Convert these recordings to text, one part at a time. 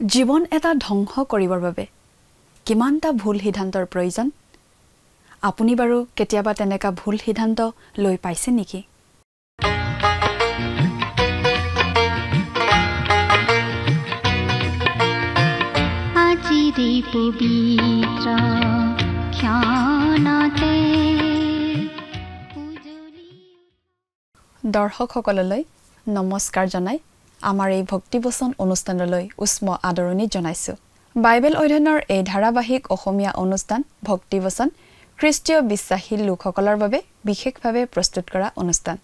জীৱন এটা ধ্বংস কৰিবৰ বাবে কিমানটা ভুল সিদ্ধান্তৰ প্ৰয়োজন আপুনি বাৰু কেতিয়াবা তেনেকা ভুল সিদ্ধান্ত লৈ পাইছে নেকি আজিৰে পবিত্ৰ খ্যানাতে দৰ্শকসকললৈ নমস্কাৰ জনাই আমাৰ এই ভক্তিবচন অনুষ্ঠানলৈ উষ্ম আদৰণি জনাইছো বাইবেল অধ্যয়নৰ এই ধাৰাবাহিক অসমীয়া অনুষ্ঠান ভক্তিবচন খ্ৰীষ্টীয় বিশ্বাসী লোকসকলৰ বাবে বিশেষভাৱে প্ৰস্তুত কৰা অনুষ্ঠান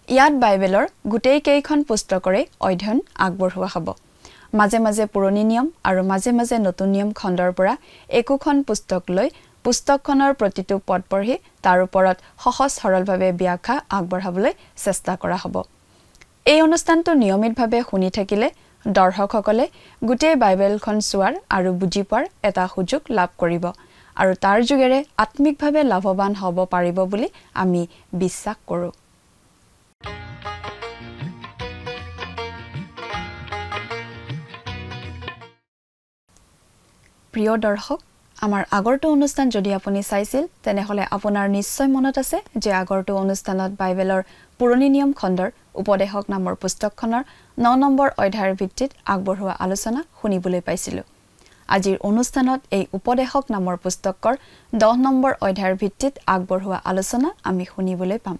ইয়াত বাইবেলৰ গোটেই কেইখন পুস্তকৰে অধ্যয়ন আগবঢ়োৱা হ'ব মাজে মাজে পুৰণি নিয়ম আৰু মাজে মাজে নতুন নিয়ম খণ্ডৰ পৰা একোখন পুস্তক লৈ পুস্তকখনৰ প্ৰতিটো পদ পঢ়ি তাৰ ওপৰত সহজ সৰলভাৱে ব্যাখ্যা আগবঢ়াবলৈ চেষ্টা কৰা হ'ব এই অনুষ্ঠানটো নিয়মিতভাৱে শুনি থাকিলে দৰ্শকসকলে গোটেই বাইবেলখন চোৱাৰ আৰু বুজি পোৱাৰ এটা সুযোগ লাভ কৰিব আৰু তাৰ যোগেৰে আত্মিকভাৱে লাভৱান হ'ব পাৰিব বুলি আমি বিশ্বাস কৰোঁ প্ৰিয় দৰ্শক আমাৰ আগৰটো অনুষ্ঠান যদি আপুনি চাইছিল তেনেহলে আপোনাৰ নিশ্চয় মনত আছে যে আগৰটো অনুষ্ঠানত বাইবেলৰ পুৰণি নিয়ম খণ্ডৰ উপদেশক নামৰ পুস্তকখনৰ 9 নম্বৰ অধ্যায়ৰ ভিত্তিত আগবঢ়োৱা আলোচনা শুনিবলৈ পাইছিলো আজিৰ অনুষ্ঠানত এই উপদেশক নামৰ পুস্তকৰ 10 নম্বৰ অধ্যায়ৰ ভিত্তিত আগবঢ়োৱা আলোচনা আমি শুনিবলৈ পাম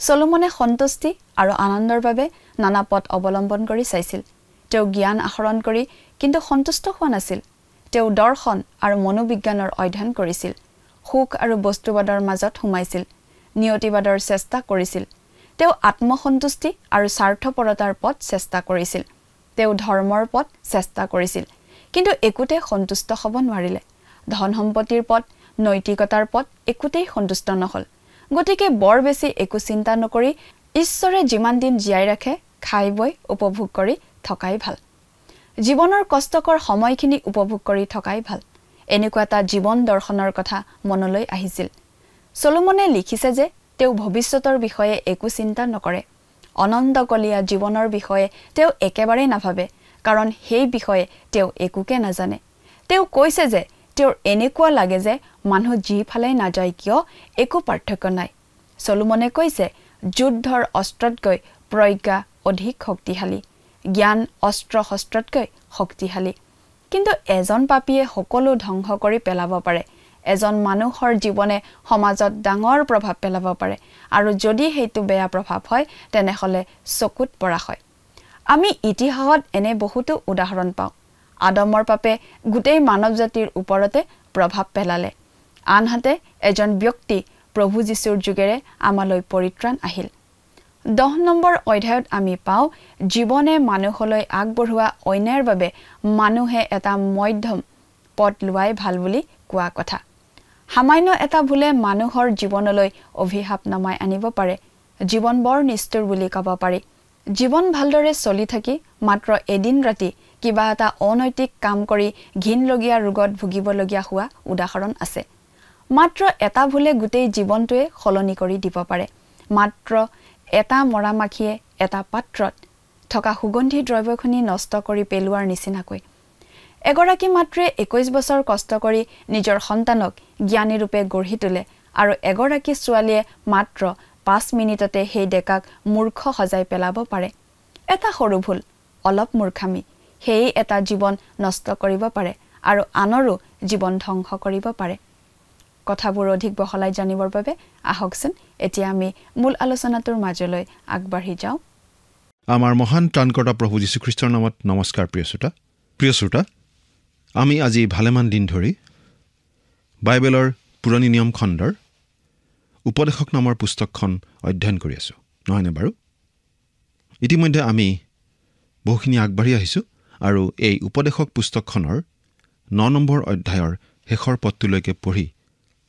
সলোমনে সন্তুষ্টি আৰু আনন্দৰ বাবে নানা পথ অৱলম্বন কৰি চাইছিল তেওঁ জ্ঞান আহৰণ কৰি কিন্তু সন্তুষ্ট হোৱা নাছিল তেওঁ দৰ্শন আৰু মনোবিজ্ঞানৰ অধ্যয়ন কৰিছিল সুখ আৰু বস্তুবাদৰ মাজত সোমাইছিল নিয়তিবাদৰ চেষ্টা কৰিছিল তেওঁ আত্মসন্তুষ্টি আৰু স্বাৰ্থপৰতাৰ পথ চেষ্টা কৰিছিল তেওঁ ধৰ্মৰ পথ চেষ্টা কৰিছিল কিন্তু একোতে সন্তুষ্ট হ'ব নোৱাৰিলে ধন সম্পত্তিৰ পথ নৈতিকতাৰ পথ একোতেই সন্তুষ্ট নহল গতিকে বৰ বেছি একো চিন্তা নকৰি ঈশ্বৰে যিমান দিন জীয়াই ৰাখে খাই বৈ উপভোগ কৰি থকাই ভাল জীৱনৰ কষ্টকৰ সময়খিনি উপভোগ কৰি থকাই ভাল এনেকুৱা এটা জীৱন দৰ্শনৰ কথা মনলৈ আহিছিল সলোমনে লিখিছে যে তেওঁ ভৱিষ্যতৰ বিষয়ে একো চিন্তা নকৰে অনন্তকলীয়া জীৱনৰ বিষয়ে তেওঁ একেবাৰে নাভাবে কাৰণ সেই বিষয়ে তেওঁ একোকে নাজানে তেওঁ কৈছে যে তেওঁৰ এনেকুৱা লাগে যে মানুহ যিফালে নাযায় কিয় একো পাৰ্থক্য নাই সলোমনে কৈছে যুদ্ধৰ অস্ত্ৰতকৈ প্ৰজ্ঞা অধিক শক্তিশালী জ্ঞান অস্ত্ৰ শস্ত্ৰতকৈ শক্তিশালী কিন্তু এজন পাপীয়ে সকলো ধ্বংস কৰি পেলাব পাৰে এজন মানুহৰ জীৱনে সমাজত ডাঙৰ প্ৰভাৱ পেলাব পাৰে আৰু যদি সেইটো বেয়া প্ৰভাৱ হয় তেনেহলে চকুত পৰা হয় আমি ইতিহাসত এনে বহুতো উদাহৰণ পাওঁ আদমৰ পাপে গোটেই মানৱ জাতিৰ ওপৰতে প্ৰভাৱ পেলালে আনহাতে এজন ব্যক্তি প্ৰভু যীশুৰ যোগেৰে আমালৈ পৰিত্ৰাণ আহিল 10 নম্বৰ অধ্যায়ত আমি পাওঁ জীৱনে মানুহলৈ আগবঢ়োৱা অন্যায়ৰ বাবে মানুহে এটা মধ্যম পথ লোৱাই ভাল বুলি কোৱা কথা সামান্য এটা ভুলে মানুহৰ জীৱনলৈ অভিশাপ নমাই আনিব পাৰে জীৱন বৰ নিষ্ঠুৰ বুলি ক'ব পাৰি জীৱন ভালদৰে চলি থাকি মাত্ৰ এদিন ৰাতি কিবা এটা অনৈতিক কাম কৰি ঘিনলগীয়া ৰোগত ভুগিবলগীয়া হোৱা উদাহৰণ আছে মাত্ৰ এটা ভুলে গোটেই জীৱনটোৱে সলনি কৰি দিব পাৰে মাত্ৰ এটা মৰামাখিয়ে এটা পাত্ৰত থকা সুগন্ধি দ্ৰব্যখিনি নষ্ট কৰি পেলোৱাৰ নিচিনাকৈ এগৰাকী মাতৃয়ে 21 বছৰ কষ্ট কৰি নিজৰ সন্তানক জ্ঞানী ৰূপে গঢ়ি তোলে আৰু এগৰাকী ছোৱালীয়ে মাত্ৰ 5 মিনিটতে সেই ডেকাক মূৰ্খ সজাই পেলাব পাৰে এটা সৰু ভুল অলপ মূৰ্খামি সেই এটা জীৱন নষ্ট কৰিব পাৰে আৰু আনৰো জীৱন ধ্বংস কৰিব পাৰে কথাবোৰ অধিক বহলাই জানিবৰ বাবে আহকচোন এতিয়া আমি মূল আলোচনাটোৰ মাজলৈ আগবাঢ়ি যাওঁ আমাৰ মহান ত্ৰাণকৰ্তা প্ৰভু যীশু খ্ৰীষ্টৰ নামত নমস্কাৰ প্ৰিয় শ্ৰোতা আমি আজি ভালেমান দিন ধৰি বাইবেলৰ পুৰণি নিয়ম খণ্ডৰ উপদেশক নামৰ পুস্তকখন অধ্যয়ন কৰি আছোঁ নহয়নে বাৰু ইতিমধ্যে আমি বহুখিনি আগবাঢ়ি আহিছোঁ আৰু এই উপদেশক পুস্তকখনৰ 9 নম্বৰ অধ্যায়ৰ শেষৰ পদটোলৈকে পঢ়ি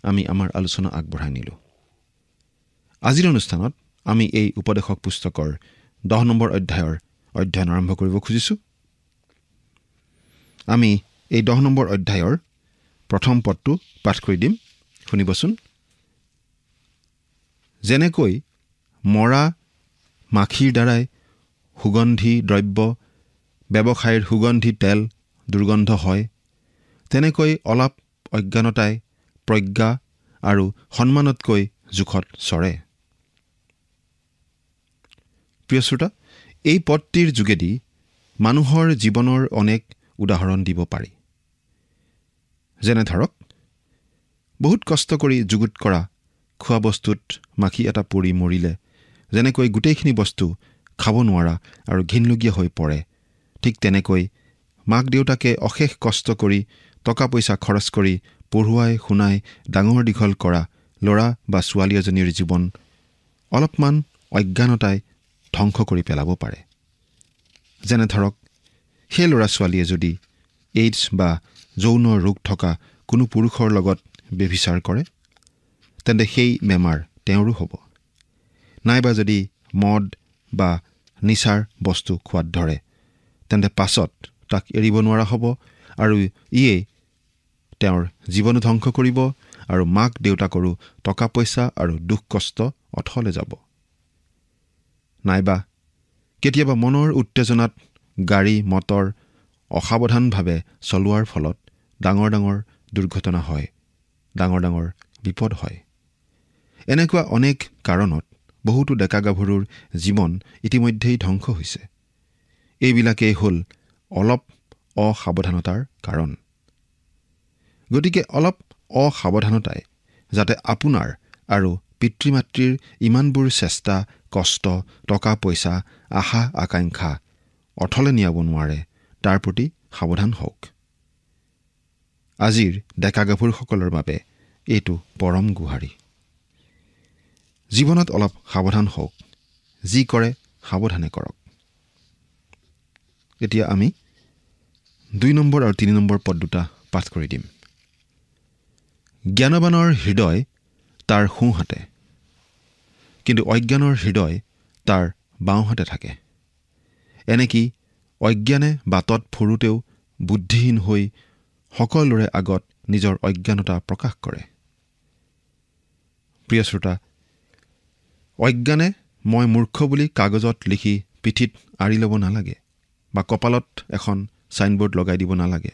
আমি আমাৰ আলোচনা আগবঢ়াই নিলোঁ আজিৰ অনুষ্ঠানত আমি এই উপদেশক পুস্তকৰ 10 নম্বৰ অধ্যায়ৰ অধ্যয়ন আৰম্ভ কৰিব খুজিছোঁ আমি এই 10 নম্বৰ অধ্যায়ৰ প্ৰথম পদটো পাঠ কৰি দিম শুনিবচোন যেনেকৈ মৰা মাখিৰ দ্বাৰাই সুগন্ধি দ্ৰব্য ব্যৱসায়ৰ সুগন্ধি তেল দুৰ্গন্ধ হয়, তেনেকৈ অলপ অজ্ঞানতাই প্ৰজ্ঞা আৰু সন্মানতকৈ জোখত চৰে। প্ৰিয় শ্ৰোতা, এই পদটিৰ যোগেদি মানুহৰ জীৱনৰ অনেক উদাহৰণ দিব পাৰি। যেনে ধৰক, বহুত কষ্ট কৰি যুগুত কৰা খোৱা বস্তুত মাখি এটা পৰি মৰিলে যেনেকৈ গোটেইখিনি বস্তু খাব নোৱাৰা আৰু ঘিনলগীয়া হৈ পৰে, ঠিক তেনেকৈ মাক দেউতাকে অশেষ কষ্ট কৰি টকা পইচা খৰচ কৰি পঢ়ুৱাই শুনাই ডাঙৰ দীঘল কৰা ল'ৰা বা ছোৱালী এজনীৰ জীৱন অলপমান অজ্ঞানতাই ধ্বংস কৰি পেলাব পাৰে। যেনে ধৰক, সেই ল'ৰা ছোৱালীয়ে যদি এইডছ বা যৌন ৰোগ থকা কোনো পুৰুষৰ লগত ব্যভিচাৰ কৰে, তেন্তে সেই বেমাৰ তেওঁৰো হ'ব। নাইবা যদি মদ বা নিচাৰ বস্তু খোৱাত ধৰে, তেন্তে পাছত তাক এৰিব নোৱাৰা হ'ব আৰু ইয়ে তেওঁৰ জীৱনো ধ্বংস কৰিব আৰু মাক দেউতাকৰো টকা পইচা আৰু দুখ কষ্ট অথলে যাব। নাইবা কেতিয়াবা মনৰ উত্তেজনাত গাড়ী মটৰ অসাৱধানভাৱে চলোৱাৰ ফলত ডাঙৰ ডাঙৰ দুৰ্ঘটনা হয়, ডাঙৰ ডাঙৰ বিপদ হয়। এনেকুৱা অনেক কাৰণত বহুতো ডেকা গাভৰুৰ জীৱন ইতিমধ্যেই ধ্বংস হৈছে। এইবিলাকেই হ'ল অলপ অসাৱধানতাৰ কাৰণ। গতিকে অলপ অসাৱধানতাই যাতে আপোনাৰ আৰু পিতৃ মাতৃৰ ইমানবোৰ চেষ্টা কষ্ট টকা পইচা আশা আকাংক্ষা অথলে নিয়াব নোৱাৰে, তাৰ প্ৰতি সাৱধান হওক। আজিৰ ডেকা গাভৰুসকলৰ বাবে এইটো পৰম গুহাৰি। জীৱনত অলপ সাৱধান হওক, যি কৰে সাৱধানে কৰক। এতিয়া আমি 2 নম্বৰ আৰু 3 নম্বৰ পদ দুটা পাঠ কৰি দিম। জ্ঞানবানৰ হৃদয় তাৰ সোঁহাতে, কিন্তু অজ্ঞানৰ হৃদয় তাৰ বাওঁহাতে থাকে। এনেকি অজ্ঞানে বাটত ফুৰোতেও বুদ্ধিহীন হৈ সকলোৰে আগত নিজৰ অজ্ঞানতা প্ৰকাশ কৰে। প্ৰিয় শ্ৰোতা, অজ্ঞানে মই মূৰ্খ বুলি কাগজত লিখি পিঠিত আঁৰি ল'ব নালাগে বা কপালত এখন চাইনবোৰ্ড লগাই দিব নালাগে।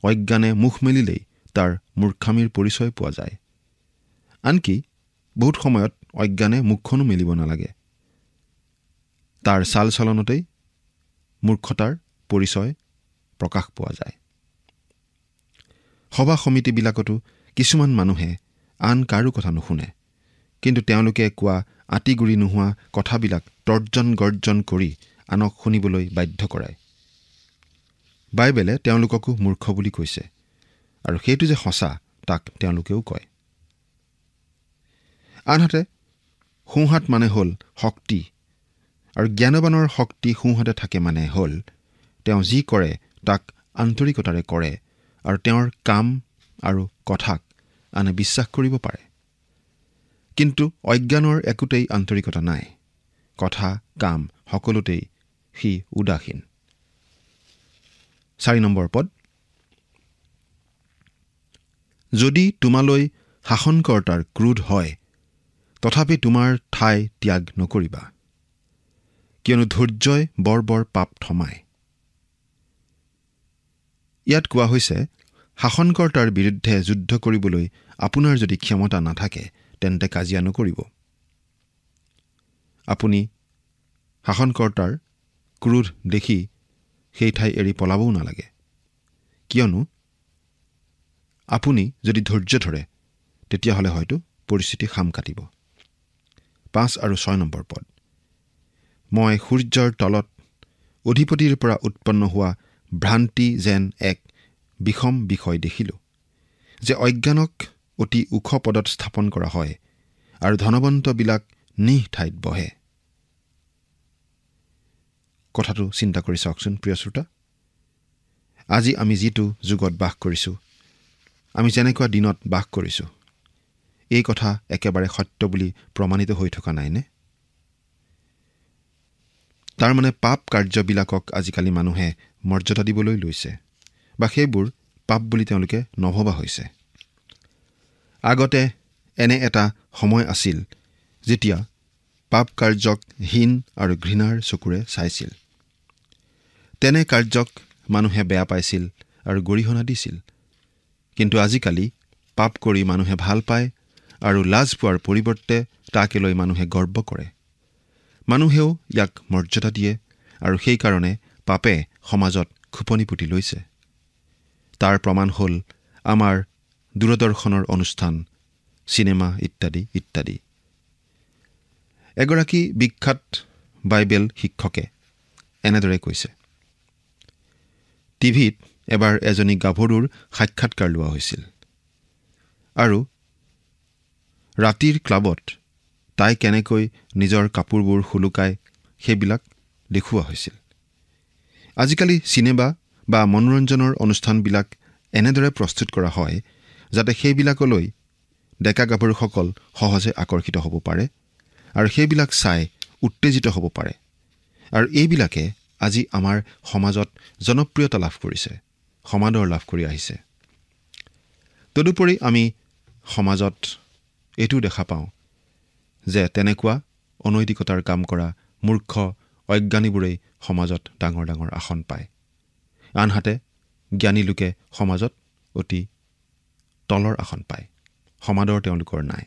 অজ্ঞানে মুখ মেলিলেই তাৰ মূৰ্খামিৰ পৰিচয় পোৱা যায়। আনকি বহুত সময়ত অজ্ঞানে মুখখনো মেলিব নালাগে। তাৰ চাল চলনতেই মূৰ্খতাৰ পৰিচয় প্ৰকাশ পোৱা যায়। সভা সমিতিবিলাকতো কিছুমান মানুহে আন কাৰো কথা নুশুনে, কিন্তু তেওঁলোকে কোৱা আঁতিগুৰি নোহোৱা কথাবিলাক তৰ্জন গৰ্জন কৰি আনক শুনিবলৈ বাধ্য কৰায়। বাইবেলে তেওঁলোককো মূৰ্খ বুলি কৈছে, আৰু সেইটো যে সঁচা তাক তেওঁলোকেও কয়। আনহাতে সোঁহাত মানে হ'ল শক্তি, আৰু জ্ঞানবানৰ শক্তি সোঁহাতে থাকে মানে হ'ল তেওঁ যি কৰে তাক আন্তৰিকতাৰে কৰে আৰু তেওঁৰ কাম আৰু কথাক আনে বিশ্বাস কৰিব পাৰে। কিন্তু অজ্ঞানৰ একোতেই আন্তৰিকতা নাই, কথা কাম সকলোতেই সি উদাসীন। 4 নম্বৰ পদ। যদি তোমালৈ শাসনকৰ্তাৰ ক্ৰোধ হয়, তথাপি তোমাৰ ঠাই ত্যাগ নকৰিবা, কিয়নো ধৈৰ্যই বৰ বৰ পাপ থমায়। ইয়াত কোৱা হৈছে, শাসনকৰ্তাৰ বিৰুদ্ধে যুদ্ধ কৰিবলৈ আপোনাৰ যদি ক্ষমতা নাথাকে, তেন্তে কাজিয়া নকৰিব। আপুনি শাসনকৰ্তাৰ ক্ৰোধ দেখি সেই ঠাই এৰি পলাবও নালাগে, কিয়নো আপুনি যদি ধৈৰ্য ধৰে তেতিয়াহ'লে হয়তো পৰিস্থিতি খাম কাটিব। 5 আৰু 6 নম্বৰ পদ। মই সূৰ্যৰ তলত অধিপতিৰ পৰা উৎপন্ন হোৱা ভ্ৰান্তি যেন এক বিষম বিষয় দেখিলোঁ, যে অজ্ঞানক অতি ওখ পদত স্থাপন কৰা হয় আৰু ধনৱন্তবিলাক নিঃ ঠাইত বহে। কথাটো চিন্তা কৰি চাওকচোন প্ৰিয় শ্ৰোতা। আজি আমি যিটো যুগত বাস কৰিছোঁ, আমি যেনেকুৱা দিনত বাস কৰিছোঁ, এই কথা একেবাৰে সত্য বুলি প্ৰমাণিত হৈ থকা নাইনে? তাৰমানে পাপ কাৰ্যবিলাকক আজিকালি মানুহে মৰ্যাদা দিবলৈ লৈছে, বা সেইবোৰ পাপ বুলি তেওঁলোকে নভবা হৈছে। আগতে এনে এটা সময় আছিল যেতিয়া পাপ কাৰ্যক হীন আৰু ঘৃণাৰ চকুৰে চাইছিল। তেনে কাৰ্যক মানুহে বেয়া পাইছিল আৰু গৰিহণা দিছিল। কিন্তু আজিকালি পাপ কৰি মানুহে ভাল পায় আৰু লাজ পোৱাৰ পৰিৱৰ্তে তাকে লৈ মানুহে গৰ্ব কৰে। মানুহেও ইয়াক মৰ্যাদা দিয়ে আৰু সেইকাৰণে পাপে সমাজত খোপনি পুতি লৈছে। তাৰ প্ৰমাণ হ'ল আমাৰ দূৰদৰ্শনৰ অনুষ্ঠান, চিনেমা ইত্যাদি ইত্যাদি। এগৰাকী বিখ্যাত বাইবেল শিক্ষকে এনেদৰে কৈছে, টিভিত এবাৰ এজনী গাভৰুৰ সাক্ষাৎকাৰ লোৱা হৈছিল আৰু ৰাতিৰ ক্লাবত তাই কেনেকৈ নিজৰ কাপোৰবোৰ সুলুকায় সেইবিলাক দেখুওৱা হৈছিল। আজিকালি চিনেমা বা মনোৰঞ্জনৰ অনুষ্ঠানবিলাক এনেদৰে প্ৰস্তুত কৰা হয় যাতে সেইবিলাকলৈ ডেকা গাভৰুসকল সহজে আকৰ্ষিত হ'ব পাৰে আৰু সেইবিলাক চাই উত্তেজিত হ'ব পাৰে। আৰু এইবিলাকে আজি আমাৰ সমাজত জনপ্ৰিয়তা লাভ কৰিছে, সমাদৰ লাভ কৰি আহিছে। তদুপৰি আমি সমাজত এইটো দেখা পাওঁ যে তেনেকুৱা অনৈতিকতাৰ কাম কৰা মূৰ্খ অজ্ঞানীবোৰেই সমাজত ডাঙৰ ডাঙৰ আসন পায়। আনহাতে জ্ঞানী লোকে সমাজত অতি তলৰ আসন পায়। সমাদৰ তেওঁলোকৰ নাই।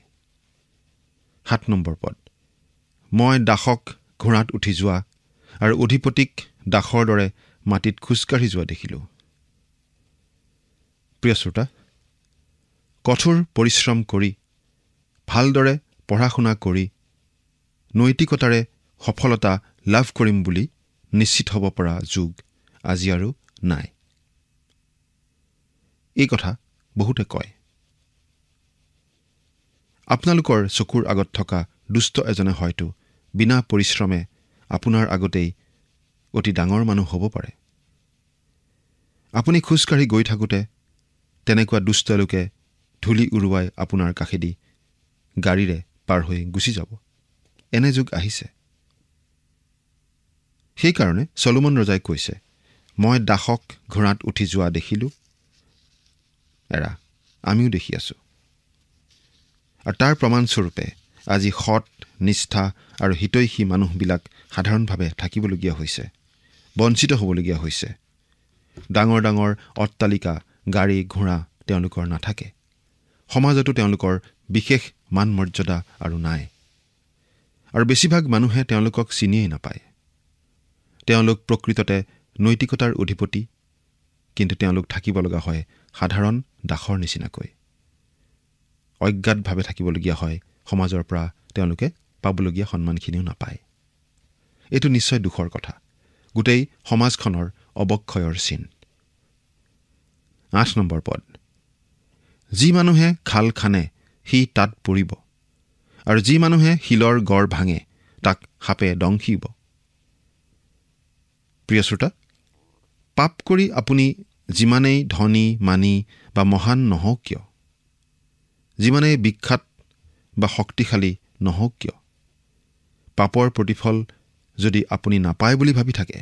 7 নম্বৰ পদ, মই দাসক ঘোঁৰাত উঠি যোৱা আৰু অধিপতিক দাসৰ দৰে মাটিত খোজকাঢ়ি যোৱা দেখিলোঁ। প্ৰিয় শ্ৰোতা, কঠোৰ পৰিশ্ৰম কৰি ভালদৰে পঢ়া শুনা কৰি নৈতিকতাৰে সফলতা লাভ কৰিম বুলি নিশ্চিত হ'ব পৰা যুগ আজি আৰু নাই। এই কথা বহুতে কয়। আপোনালোকৰ চকুৰ আগত থকা দুষ্ট এজনে হয়তো বিনা পৰিশ্ৰমে আপোনাৰ আগতেই অতি ডাঙৰ মানুহ হ'ব পাৰে। আপুনি খোজকাঢ়ি গৈ থাকোঁতে তেনেকুৱা দুষ্ট লোকে ধূলি উৰুৱাই আপোনাৰ কাষেদি গাড়ীৰে পাৰ হৈ গুচি যাব। এনে যুগ আহিছে। সেইকাৰণে চলোমন ৰজাই কৈছে, মই দাসক ঘোঁৰাত উঠি যোৱা দেখিলোঁ। এৰা আমিও দেখি আছোঁ। আৰু তাৰ প্ৰমাণস্বৰূপে আজি সৎ, নিষ্ঠা আৰু হিতৈষী মানুহবিলাক সাধাৰণভাৱে থাকিবলগীয়া হৈছে, বঞ্চিত হ'বলগীয়া হৈছে। ডাঙৰ ডাঙৰ অট্টালিকা, গাড়ী ঘোঁৰা তেওঁলোকৰ নাথাকে। সমাজতো তেওঁলোকৰ বিশেষ মান মৰ্যাদা আৰু নাই। আৰু বেছিভাগ মানুহে তেওঁলোকক চিনিয়েই নাপায়। তেওঁলোক প্ৰকৃততে নৈতিকতাৰ অধিপতি, কিন্তু তেওঁলোক থাকিব লগা হয় সাধাৰণ দাসৰ নিচিনাকৈ। অজ্ঞাতভাৱে থাকিবলগীয়া হয়। সমাজৰ পৰা তেওঁলোকে পাবলগীয়া সন্মানখিনিও নাপায়। এইটো নিশ্চয় দুখৰ কথা। গোটেই সমাজখনৰ অৱক্ষয়ৰ চিন। 8 নম্বৰ পদ, যি মানুহে খাল খানে সি তাত পৰিব, আৰু যি মানুহে শিলৰ গড় ভাঙে তাক সাপে দংশিব। প্ৰিয় শ্ৰোতা, পাপ কৰি আপুনি যিমানেই ধনী, মানি বা মহান নহওক কিয়, যিমানেই বিখ্যাত বা শক্তিশালী নহওক কিয়, পাপৰ প্ৰতিফল যদি আপুনি নাপায় বুলি ভাবি থাকে,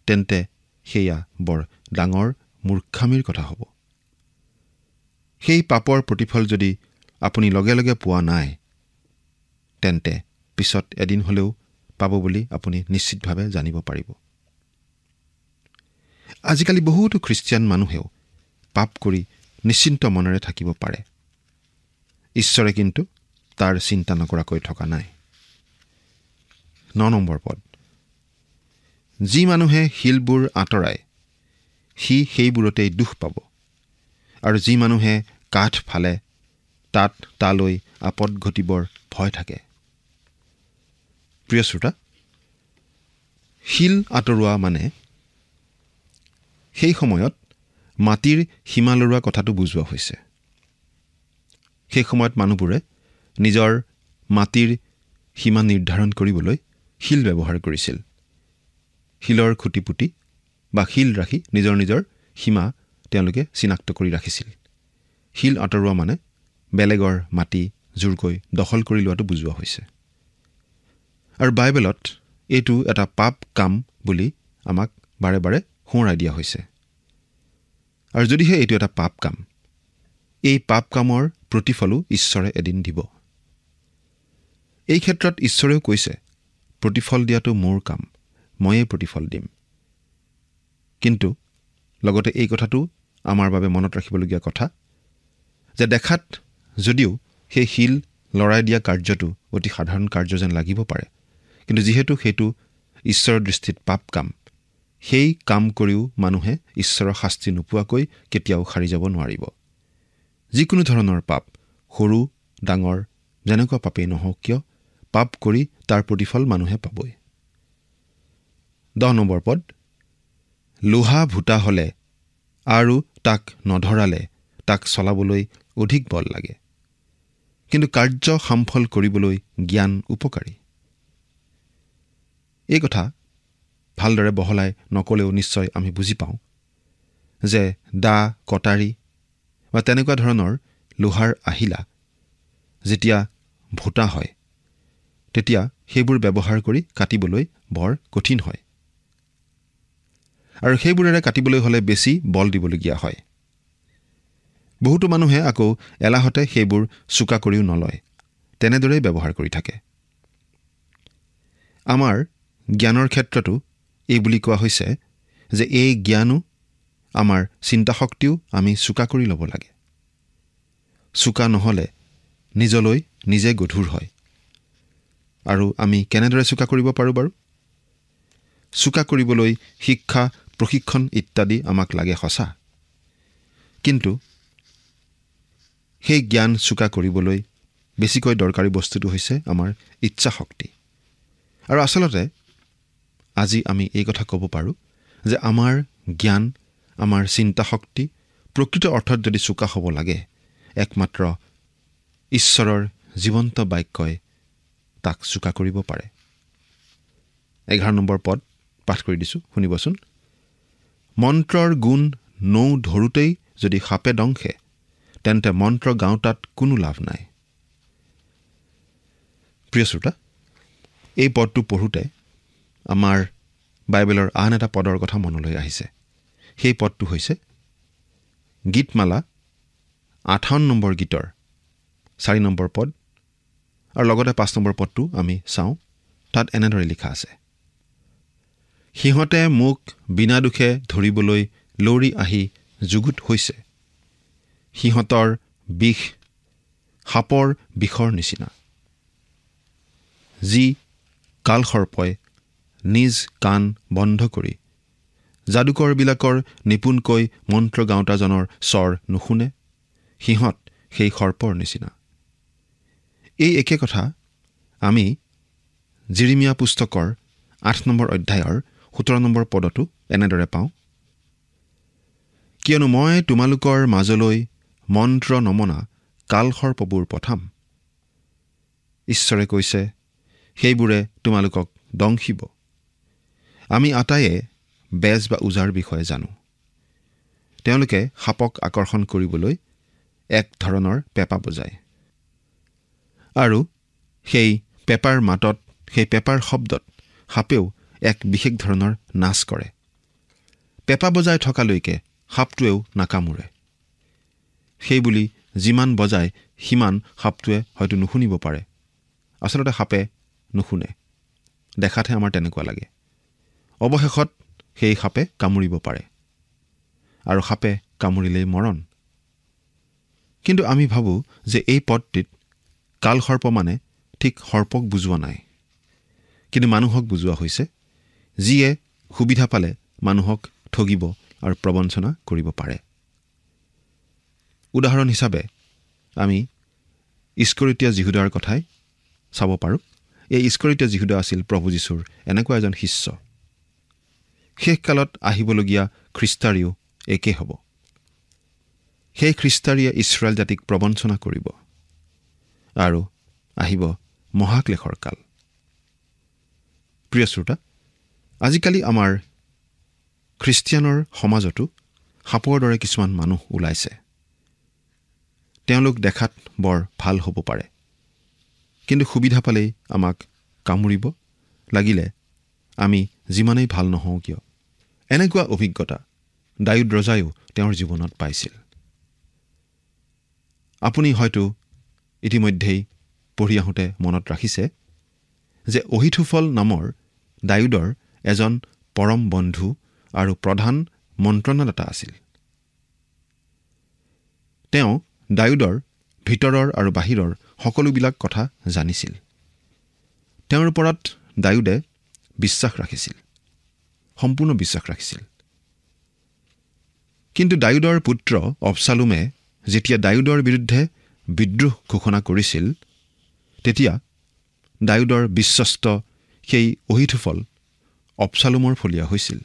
তেন্তে সেয়া বৰ ডাঙৰ মূৰ্খামিৰ কথা হ'ব। সেই পাপৰ প্ৰতিফল যদি আপুনি লগে লগে পোৱা নাই, তেন্তে পিছত এদিন হ'লেও পাব বুলি আপুনি নিশ্চিতভাৱে জানিব পাৰিব। আজিকালি বহুতো খ্ৰীষ্টিয়ান মানুহেও পাপ কৰি নিশ্চিন্ত মনেৰে থাকিব পাৰে। ঈশ্বৰে কিন্তু তাৰ চিন্তা নকৰাকৈ থকা নাই। 9 নম্বৰ পদ, যি মানুহে শিলবোৰ আঁতৰায় সি সেইবোৰতেই দুখ পাব, আৰু যি মানুহে কাঠ ফালে তালৈ আপদ ঘটিবৰ ভয় থাকে। প্ৰিয় শ্ৰোতা, শিল আঁতৰোৱা মানে সেই সময়ত মাটিৰ সীমা লৰোৱা কথাটো বুজোৱা হৈছে। সেই সময়ত মানুহবোৰে নিজৰ মাটিৰ সীমা নিৰ্ধাৰণ কৰিবলৈ শিল ব্যৱহাৰ কৰিছিল। শিলৰ খুঁটি পুতি বা শিল ৰাখি নিজৰ নিজৰ সীমা তেওঁলোকে চিনাক্ত কৰি ৰাখিছিল। শিল আঁতৰোৱা মানে বেলেগৰ মাটি জোৰকৈ দখল কৰি লোৱাটো বুজোৱা হৈছে। আৰু বাইবেলত এইটো এটা পাপ কাম বুলি আমাক বাৰে বাৰে সোঁৱৰাই দিয়া হৈছে। আৰু যদিহে এইটো এটা পাপ কাম, এই পাপ কামৰ প্ৰতিফলো ঈশ্বৰে এদিন দিব। এই ক্ষেত্ৰত ঈশ্বৰেও কৈছে, প্ৰতিফল দিয়াটো মোৰ কাম, ময়েই প্ৰতিফল দিম। কিন্তু লগতে এই কথাটো আমাৰ বাবে মনত ৰাখিবলগীয়া কথা যে দেখাত যদিও সেই শিল লৰাই দিয়া কাৰ্যটো অতি সাধাৰণ কাৰ্য যেন লাগিব পাৰে, কিন্তু যিহেতু সেইটো ঈশ্বৰৰ দৃষ্টিত পাপ কাম, সেই কাম কৰিও মানুহে ঈশ্বৰৰ শাস্তি নোপোৱাকৈ কেতিয়াও সাৰি যাব নোৱাৰিব। যিকোনো ধৰণৰ পাপ, সৰু ডাঙৰ যেনেকুৱা পাপেই নহওক কিয়, পাপ কৰি তাৰ প্ৰতিফল মানুহে পাবই। 10 নম্বৰ পদ, লোহা ভূটা হ'লে আৰু তাক নধৰালে তাক চলাবলৈ অধিক বল লাগে, কিন্তু কাৰ্য সামফল কৰিবলৈ জ্ঞান উপকাৰী। এই কথা ভালদৰে বহলাই নকলেও নিশ্চয় আমি বুজি পাওঁ যে দা, কটাৰী বা তেনেকুৱা ধৰণৰ লোহাৰ আহিলা যেতিয়া ভূটা হয় তেতিয়া সেইবোৰ ব্যৱহাৰ কৰি কাটিবলৈ বৰ কঠিন হয়, আৰু সেইবোৰেৰে কাটিবলৈ হ'লে বেছি বল দিবলগীয়া হয়। বহুতো মানুহে আকৌ এলাহতে সেইবোৰ চোকা কৰিও নলয়, তেনেদৰেই ব্যৱহাৰ কৰি থাকে। আমাৰ জ্ঞানৰ ক্ষেত্ৰতো এই বুলি কোৱা হৈছে যে এই জ্ঞানো, আমাৰ চিন্তা শক্তিও আমি চোকা কৰি ল'ব লাগে। চোকা নহ'লে নিজলৈ নিজে গধুৰ হয়। আৰু আমি কেনেদৰে চোকা কৰিব পাৰোঁ বাৰু? চোকা কৰিবলৈ শিক্ষা, প্ৰশিক্ষণ ইত্যাদি আমাক লাগে সঁচা, কিন্তু সেই জ্ঞান চোকা কৰিবলৈ বেছিকৈ দৰকাৰী বস্তুটো হৈছে আমাৰ ইচ্ছা শক্তি। আৰু আচলতে আজি আমি এই কথা ক'ব পাৰোঁ যে আমাৰ জ্ঞান, আমাৰ চিন্তা শক্তি প্ৰকৃত অৰ্থত যদি চোকা হ'ব লাগে, একমাত্ৰ ঈশ্বৰৰ জীৱন্ত বাক্যই তাক চোকা কৰিব পাৰে। 11 নম্বৰ পদ পাঠ কৰি দিছোঁ, শুনিবচোন। মন্ত্ৰৰ গুণ নৌ ধৰোঁতেই যদি সাপে দংশে, তেন্তে মন্ত্ৰ গাওঁতাত কোনো লাভ নাই। প্ৰিয় শ্ৰোতা, এই পদটো পঢ়োঁতে আমাৰ বাইবেলৰ আন এটা পদৰ কথা মনলৈ আহিছে। সেই পদটো হৈছে গীতমালা 58 নম্বৰ গীতৰ 4 নম্বৰ পদ, আৰু লগতে 5 নম্বৰ পদটো আমি চাওঁ। তাত এনেদৰে লিখা আছে, সিহঁতে মোক বিনা দুখে ধৰিবলৈ লৰি আহি যুগুত হৈছে, সিহঁতৰ বিষ সাপৰ বিষৰ নিচিনা, যি কালসৰ্পই নিজ কাণ বন্ধ কৰি যাদুকৰবিলাকৰ নিপুণকৈ মন্ত্ৰ গাওঁতাজনৰ স্বৰ নুশুনে, সিহঁত সেই সৰ্পৰ নিচিনা। এই একে কথা আমি জিৰিমিয়া পুস্তকৰ 8 নম্বৰ অধ্যায়ৰ 17 নম্বৰ পদতো এনেদৰে পাওঁ, কিয়নো মই তোমালোকৰ মাজলৈ মন্ত্ৰ নমনা কালসৰ্পবোৰ পঠাম। ঈশ্বৰে কৈছে, সেইবোৰে তোমালোকক দংশিব। আমি আটাইয়ে বেজ বা ওজাৰ বিষয়ে জানো। তেওঁলোকে সাপক আকৰ্ষণ কৰিবলৈ এক ধৰণৰ পেঁপা বজায়, আৰু সেই পেঁপাৰ মাতত, সেই পেঁপাৰ শব্দত সাপেও এক বিশেষ ধৰণৰ নাচ কৰে। পেঁপা বজাই থকালৈকে সাপটোৱেও নাকামোৰে। সেইবুলি যিমান বজায় সিমান সাপটোৱে হয়তো নুশুনিব পাৰে। আচলতে সাপে নুশুনে, দেখাতহে আমাৰ তেনেকুৱা লাগে। অৱশেষত সেই সাপে কামুৰিব পাৰে, আৰু সাপে কামুৰিলেই মৰণ। কিন্তু আমি ভাবোঁ যে এই পদটিত কালসৰ্প মানে ঠিক সৰ্পক বুজোৱা নাই, কিন্তু মানুহক বুজোৱা হৈছে, যিয়ে সুবিধা পালে মানুহক ঠগিব আৰু প্ৰবঞ্চনা কৰিব পাৰে। উদাহৰণ হিচাপে আমি ইস্কৰিতীয়া যিহুদাৰ কথাই চাব পাৰোঁ। এই ইস্কৰিতীয়া যিহুদা আছিল প্ৰভু যীশুৰ এনেকুৱা এজন শিষ্য। শেষকালত আহিবলগীয়া খ্ৰীষ্টাৰীও একে হ'ব। সেই খ্ৰীষ্টাৰীয়ে ইছৰাইল জাতিক প্ৰবঞ্চনা কৰিব, আৰু আহিব মহাক্লেশৰ কাল। প্ৰিয় শ্ৰোতা, আজিকালি আমাৰ খ্ৰীষ্টিয়ানৰ সমাজতো সাপৰ দৰে কিছুমান মানুহ ওলাইছে। তেওঁলোক দেখাত বৰ ভাল হ'ব পাৰে, কিন্তু সুবিধা পালেই আমাক কামুৰিব, লাগিলে আমি যিমানেই ভাল নহওঁ কিয়। এনেকুৱা অভিজ্ঞতা দাউদ ৰজায়ো তেওঁৰ জীৱনত পাইছিল। আপুনি হয়তো ইতিমধ্যেই পঢ়ি আহোঁতে মনত ৰাখিছে যে অহিথোফল নামৰ দাউদৰ এজন পৰম বন্ধু আৰু প্ৰধান মন্ত্ৰণাদাতা আছিল। তেওঁ দাউদৰ ভিতৰৰ আৰু বাহিৰৰ সকলোবিলাক কথা জানিছিল। তেওঁৰ ওপৰত দাউদে বিশ্বাস ৰাখিছিল, সম্পূৰ্ণ বিশ্বাস ৰাখিছিল। কিন্তু দাউদৰ পুত্ৰ অবছালোমে যেতিয়া দাউদৰ বিৰুদ্ধে বিদ্ৰোহ ঘোষণা কৰিছিল, তেতিয়া দাউদৰ বিশ্বস্ত সেই অহিথোফল অবছালোমৰ ফলীয়া হৈছিল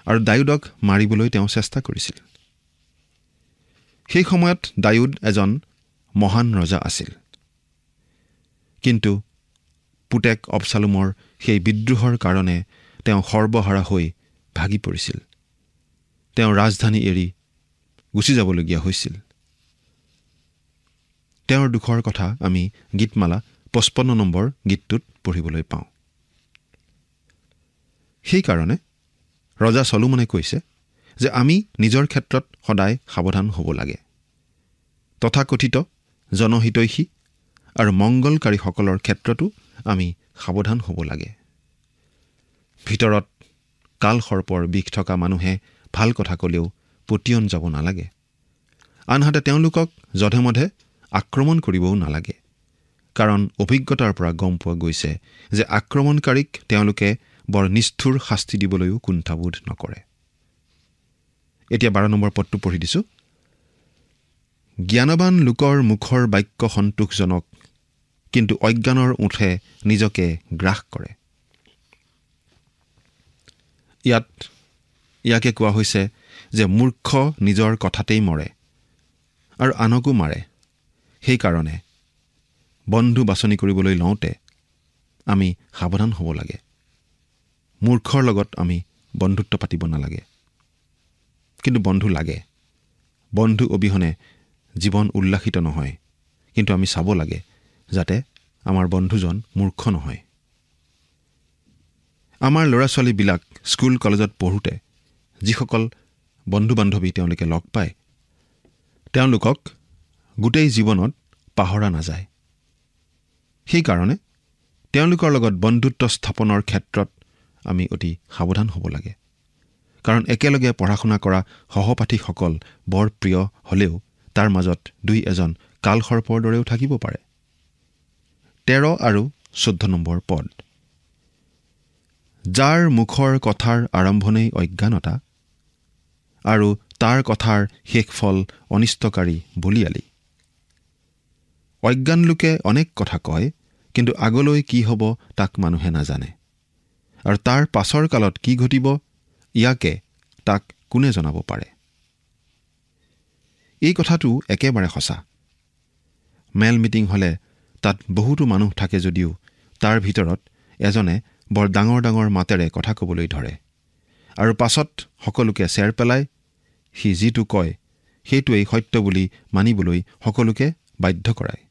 আৰু দাউদক মাৰিবলৈ তেওঁ চেষ্টা কৰিছিল। সেই সময়ত দাউদ এজন মহান ৰজা আছিল। কিন্তু পুতেক অবছালোমৰ সেই বিদ্ৰোহৰ কাৰণে তেওঁ সৰ্বহাৰা হৈ ভাগি পৰিছিল। তেওঁ ৰাজধানী এৰি গুচি যাবলগীয়া হৈছিল। তেওঁৰ দুখৰ কথা আমি গীতমালা 55 নম্বৰ গীতটোত পঢ়িবলৈ পাওঁ। সেইকাৰণে ৰজা চলোমনে কৈছে যে আমি নিজৰ ক্ষেত্ৰত সদায় সাৱধান হ'ব লাগে। তথাকথিত জনহিতৈষী আৰু মংগলকাৰীসকলৰ ক্ষেত্ৰতো আমি সাৱধান হ'ব লাগে। ভিতৰত কাল সৰ্পৰ বিষ থকা মানুহে ভাল কথা ক'লেও পতিয়ন যাব নালাগে। আনহাতে তেওঁলোকক যধেমধে আক্ৰমণ কৰিবও নালাগে, কাৰণ অভিজ্ঞতাৰ পৰা গম পোৱা গৈছে যে আক্ৰমণকাৰীক তেওঁলোকে বৰ নিষ্ঠুৰ শাস্তি দিবলৈও কুণ্ঠাবোধ নকৰে। এতিয়া 12 নম্বৰ পদটো পঢ়ি দিছোঁ। জ্ঞানবান লোকৰ মুখৰ বাক্য সন্তোষজনক, কিন্তু অজ্ঞানৰ ওঠে নিজকে গ্ৰাস কৰে। ইয়াকে কোৱা হৈছে যে মূৰ্খ নিজৰ কথাতেই মৰে আৰু আনকো মাৰে। সেইকাৰণে বন্ধু বাছনি কৰিবলৈ লওঁতে আমি সাৱধান হ'ব লাগে। মূৰ্খৰ লগত আমি বন্ধুত্ব পাতিব নালাগে। কিন্তু বন্ধু লাগে। বন্ধু অবিহনে জীৱন উল্লাসিত নহয়। কিন্তু আমি চাব লাগে যাতে আমাৰ বন্ধুজন মূৰ্খ নহয়। আমাৰ ল'ৰা ছোৱালীবিলাক স্কুল কলেজত পঢ়োঁতে যিসকল বন্ধু বান্ধৱী তেওঁলোকে লগ পায়, তেওঁলোকক গোটেই জীৱনত পাহৰা নাযায়। সেইকাৰণে তেওঁলোকৰ লগত বন্ধুত্ব স্থাপনৰ ক্ষেত্ৰত আমি অতি সাৱধান হ'ব লাগে। কাৰণ একেলগে পঢ়া শুনা কৰা সহপাঠীসকল বৰ প্ৰিয় হ'লেও তাৰ মাজত 2-এজন কালসৰ্পৰ দৰেও থাকিব পাৰে। 13 আৰু 14 নম্বৰ পদ। যাৰ মুখৰ কথাৰ আৰম্ভণি অজ্ঞানতা আৰু তাৰ কথাৰ শেষ ফল অনিষ্টকাৰী বলিয়ালি। অজ্ঞান লোকে অনেক কথা কয়, কিন্তু আগলৈ কি হ'ব তাক মানুহে নাজানে, আৰু তাৰ পাছৰ কালত কি ঘটিব ইয়াকে তাক কোনে জনাব পাৰে। এই কথাটো একেবাৰে সঁচা। মেল মিটিং হ'লে তাত বহুতো মানুহ থাকে যদিও তাৰ ভিতৰত এজনে বৰ ডাঙৰ ডাঙৰ মাতেৰে কথা ক'বলৈ ধৰে আৰু পাছত সকলোকে চেৰ পেলাই সি যিটো কয় সেইটোৱেই সত্য বুলি মানিবলৈ সকলোকে বাধ্য কৰায়।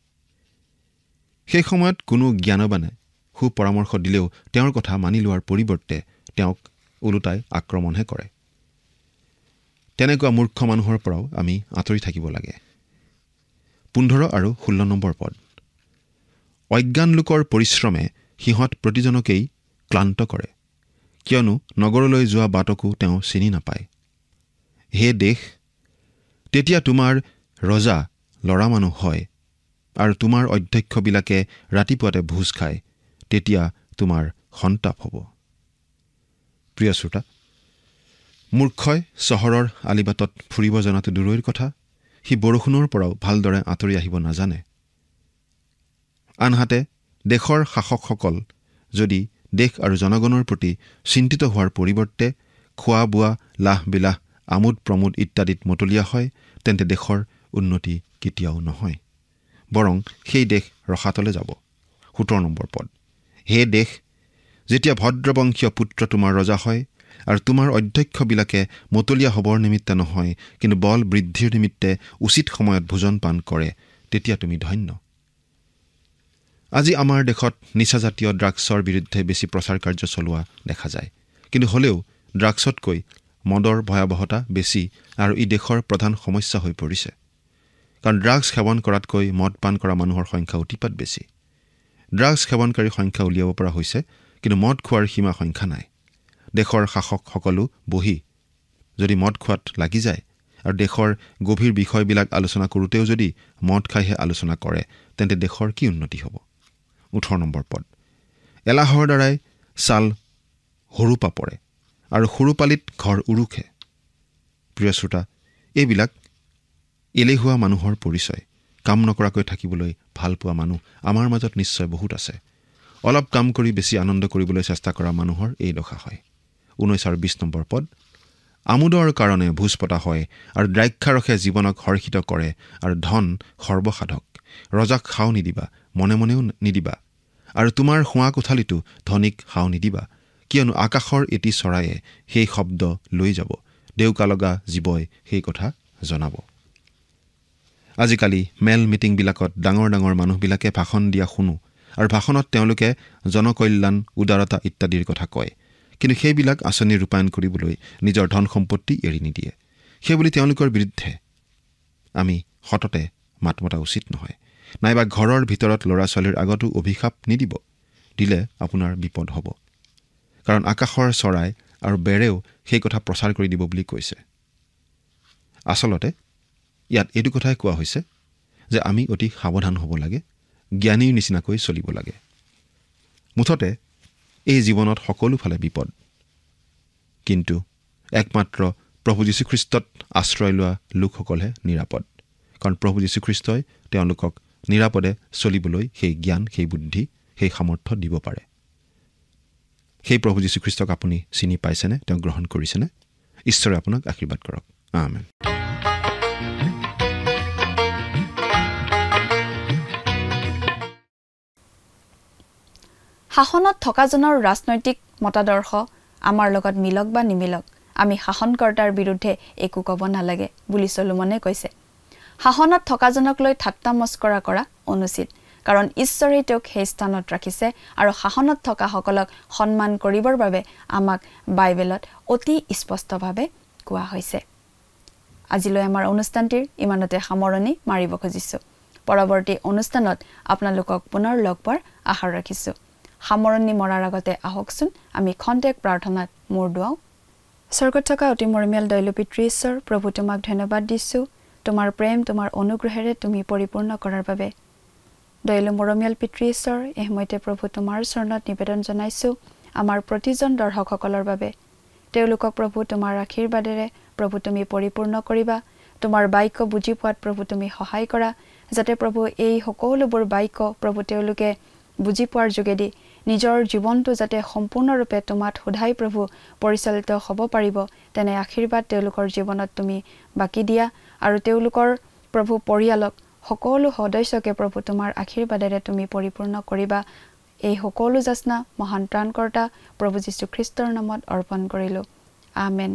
সেই সময়ত কোনো জ্ঞানবানে সুপৰামৰ্শ দিলেও তেওঁৰ কথা মানি লোৱাৰ পৰিৱৰ্তে তেওঁক ওলোটাই আক্ৰমণহে কৰে। তেনেকুৱা মূৰ্খ মানুহৰ পৰাও আমি আঁতৰি থাকিব লাগে। 15 আৰু 16 নম্বৰ পদ। অজ্ঞান লোকৰ পৰিশ্ৰমে সিহঁত প্ৰতিজনকেই ক্লান্ত কৰে, কিয়নো নগৰলৈ যোৱা বাটকো তেওঁ চিনি নাপায়। হে দেশ, তেতিয়া তোমাৰ ৰজা ল'ৰা মানুহ হয় আৰু তোমাৰ অধ্যক্ষবিলাকে ৰাতিপুৱাতে ভোজ খায়, তেতিয়া তোমাৰ সন্তাপ হ'ব। প্ৰিয় শ্ৰোতা, মূৰ্খই চহৰৰ আলিবাটত ফুৰিব জনাটো দূৰৈৰ কথা, সি বৰষুণৰ পৰাও ভালদৰে আঁতৰি আহিব নাজানে। আনহাতে দেশৰ শাসকসকল যদি দেশ আৰু জনগণৰ প্ৰতি চিন্তিত হোৱাৰ পৰিৱৰ্তে খোৱা বোৱা লাহ-বিলাহ আমোদ প্ৰমোদ ইত্যাদিত মতলীয়া হয়, তেন্তে দেশৰ উন্নতি কেতিয়াও নহয়, বৰং সেই দেশ ৰসাতলে যাব। 17 নম্বৰ পদ। হে দেশ, যেতিয়া ভদ্ৰবংশীয় পুত্ৰ তোমাৰ ৰজা হয় আৰু তোমাৰ অধ্যক্ষবিলাকে মতলীয়া হ'বৰ নিমিত্তে নহয়, কিন্তু বল বৃদ্ধিৰ নিমিত্তে উচিত সময়ত ভোজন পান কৰে, তেতিয়া তুমি ধন্য। আজি আমাৰ দেশত নিচাজাতীয় ড্ৰাগছৰ বিৰুদ্ধে বেছি প্ৰচাৰ কাৰ্য চলোৱা দেখা যায়। কিন্তু হ'লেও ড্ৰাগছতকৈ মদৰ ভয়াৱহতা বেছি আৰু ই দেশৰ প্ৰধান সমস্যা হৈ পৰিছে। কাৰণ ড্ৰাগছ সেৱন কৰাতকৈ মদ পান কৰা মানুহৰ সংখ্যা অতিপাত বেছি। ড্ৰাগছ সেৱনকাৰীৰ সংখ্যা উলিয়াব পৰা হৈছে, কিন্তু মদ খোৱাৰ সীমা সংখ্যা নাই। দেশৰ শাসকসকলো বহি যদি মদ খোৱাত লাগি যায় আৰু দেশৰ গভীৰ বিষয়বিলাক আলোচনা কৰোঁতেও যদি মদ খাইহে আলোচনা কৰে তেন্তে দেশৰ কি উন্নতি হ'ব? 18 নম্বৰ পদ। এলাহৰ দ্বাৰাই ছাল সৰুপা পৰে আৰু সৰুপালিত ঘৰ উৰুখে। প্ৰিয় শ্ৰোতা, এইবিলাক এলেহুৱা মানুহৰ পৰিচয়। কাম নকৰাকৈ থাকিবলৈ ভাল পোৱা মানুহ আমাৰ মাজত নিশ্চয় বহুত আছে। অলপ কাম কৰি বেছি আনন্দ কৰিবলৈ চেষ্টা কৰা মানুহৰ এই দশা হয়। 19 আৰু 20 নম্বৰ পদ। আমোদৰ কাৰণে ভোজ পতা হয় আৰু দ্ৰাক্ষাৰসে জীৱনক হৰ্ষিত কৰে আৰু ধন সৰ্বসাধক। ৰজাক খাও নিদিবা, মনে মনেও নিদিবা, আৰু তোমাৰ শোৱা কোঠালিতো ধনীক খাও নিদিবা, কিয়নো আকাশৰ এটি চৰায়ে সেই শব্দ লৈ যাব, দেউকা লগা জীৱই সেই কথা জনাব। আজিকালি মেল মিটিংবিলাকত ডাঙৰ ডাঙৰ মানুহবিলাকে ভাষণ দিয়া শুনো, আৰু ভাষণত তেওঁলোকে জনকল্যাণ, উদাৰতা ইত্যাদিৰ কথা কয়। কিন্তু সেইবিলাক আঁচনি ৰূপায়ণ কৰিবলৈ নিজৰ ধন সম্পত্তি এৰি নিদিয়ে। সেইবুলি তেওঁলোকৰ বিৰুদ্ধে আমি সততে মাত মতা উচিত নহয়। নাইবা ঘৰৰ ভিতৰত ল'ৰা ছোৱালীৰ আগতো অভিশাপ নিদিব। দিলে আপোনাৰ বিপদ হ'ব। কাৰণ আকাশৰ চৰাই আৰু বেৰেও সেই কথা প্ৰচাৰ কৰি দিব বুলি কৈছে। আচলতে ইয়াত এইটো কথাই কোৱা হৈছে যে আমি অতি সাৱধান হ'ব লাগে, জ্ঞানীৰ নিচিনাকৈ চলিব লাগে। মুঠতে এই জীৱনত সকলো ফালে বিপদ, কিন্তু একমাত্ৰ প্ৰভু যীশুখ্ৰীষ্টত আশ্ৰয় লোৱা লোকসকলহে নিৰাপদ। কাৰণ প্ৰভু যীশুখ্ৰীষ্টই তেওঁলোকক নিৰাপদে চলিবলৈ সেই জ্ঞান, সেই বুদ্ধি, সেই সামৰ্থ্য দিব পাৰে। সেই প্ৰভু যীশুখ্ৰীষ্টক আপুনি চিনি পাইছেনে? তেওঁ গ্ৰহণ কৰিছেনে? ঈশ্বৰে আপোনাক আশীৰ্বাদ কৰক। আমেন। শাসনত থকাজনৰ ৰাজনৈতিক মতাদৰ্শ আমাৰ লগত মিলক বা নিমিলক, আমি শাসনকৰ্তাৰ বিৰুদ্ধে একো ক'ব নালাগে বুলি চলোমনে কৈছে। শাসনত থকাজনক লৈ ঠাট্টা মস্কৰা কৰা অনুচিত, কাৰণ ঈশ্বৰে তেওঁক সেই স্থানত ৰাখিছে আৰু শাসনত থকাসকলক সন্মান কৰিবৰ বাবে আমাক বাইবেলত অতি স্পষ্টভাৱে কোৱা হৈছে। আজিলৈ আমাৰ অনুষ্ঠানটিৰ ইমানতে সামৰণি মাৰিব খুজিছোঁ। পৰৱৰ্তী অনুষ্ঠানত আপোনালোকক পুনৰ লগ পোৱাৰ আশা ৰাখিছোঁ। সামৰণি মৰাৰ আগতে আহকচোন আমি খন্তেক প্ৰাৰ্থনাত মূৰ দুৱাওঁ। স্বৰ্গত থকা অতি মৰমীয়াল দয়ালু পিতৃ ঈশ্বৰ, প্ৰভু তোমাক ধন্যবাদ দিছোঁ। তোমাৰ প্ৰেম, তোমাৰ অনুগ্ৰহেৰে তুমি পৰিপূৰ্ণ কৰাৰ বাবে। দয়ালু মৰমীয়াল পিতৃ ঈশ্বৰ, এই সময়তে প্ৰভু তোমাৰ চৰণত নিবেদন জনাইছোঁ আমাৰ প্ৰতিজন দৰ্শকসকলৰ বাবে। তেওঁলোকক প্ৰভু তোমাৰ আশীৰ্বাদেৰে প্ৰভু তুমি পৰিপূৰ্ণ কৰিবা। তোমাৰ বাক্য বুজি পোৱাত প্ৰভু তুমি সহায় কৰা, যাতে প্ৰভু এই সকলোবোৰ বাক্য প্ৰভু তেওঁলোকে বুজি পোৱাৰ যোগেদি নিজৰ জীৱনটো যাতে সম্পূৰ্ণৰূপে তোমাত সোধাই প্ৰভু পৰিচালিত হ'ব পাৰিব, তেনে আশীৰ্বাদ তেওঁলোকৰ জীৱনত তুমি বাকি দিয়া। আৰু তেওঁলোকৰ প্ৰভু পৰিয়ালক সকলো সদস্যকে প্ৰভু তোমাৰ আশীৰ্বাদেৰে তুমি পৰিপূৰ্ণ কৰিবা। এই সকলো যাচনা মহান ত্ৰাণকৰ্তা প্ৰভু যীশুখ্ৰীষ্টৰ নামত অৰ্পণ কৰিলোঁ। আমেন।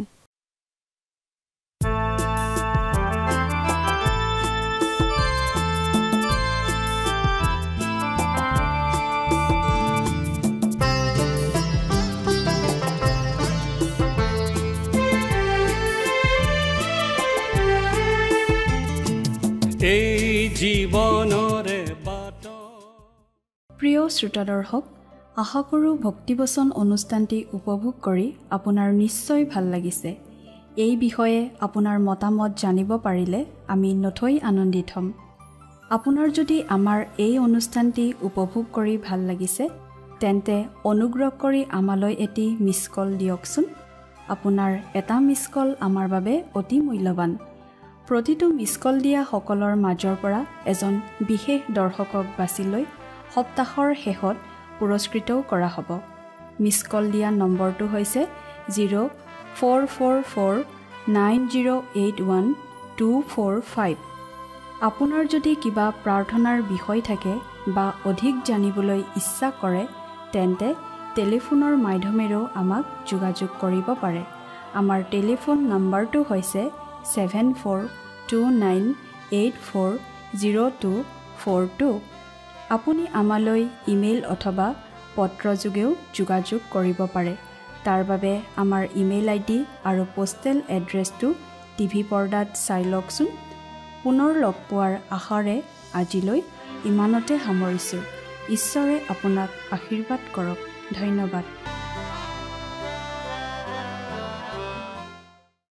প্ৰিয় শ্ৰোতা দৰ্শক, আশা কৰোঁ ভক্তিবচন অনুষ্ঠানটি উপভোগ কৰি আপোনাৰ নিশ্চয় ভাল লাগিছে। এই বিষয়ে আপোনাৰ মতামত জানিব পাৰিলে আমি নথৈ আনন্দিত হ'ম। আপোনাৰ যদি আমাৰ এই অনুষ্ঠানটি উপভোগ কৰি ভাল লাগিছে, তেন্তে অনুগ্ৰহ কৰি আমালৈ এটি মিছ কল দিয়কচোন। আপোনাৰ এটা মিছ কল আমাৰ বাবে অতি মূল্যৱান। প্ৰতিটো মিছ কল দিয়া সকলৰ মাজৰ পৰা এজন বিশেষ দৰ্শকক বাছি লৈ সপ্তাহৰ শেষত পুৰস্কৃতও কৰা হ'ব। মিছ কল দিয়া নম্বৰটো হৈছে 04449081 আপোনাৰ যদি কিবা প্ৰাৰ্থনাৰ বিষয় থাকে বা অধিক জানিবলৈ ইচ্ছা কৰে, তেন্তে টেলিফোনৰ মাধ্যমেৰেও আমাক যোগাযোগ কৰিব পাৰে। আমাৰ টেলিফোন নম্বৰটো হৈছে 7429840242। আপুনি আমালৈ ইমেইল অথবা পত্ৰযোগেও যোগাযোগ কৰিব পাৰে। তাৰ বাবে আমাৰ ইমেইল আইডি আৰু পোষ্টেল এড্ৰেছটো টিভি পৰ্দাত চাই লওকচোন। পুনৰ লগ পোৱাৰ আশাৰে আজিলৈ ইমানতে সামৰিছোঁ। ঈশ্বৰে আপোনাক আশীৰ্বাদ কৰক। ধন্যবাদ।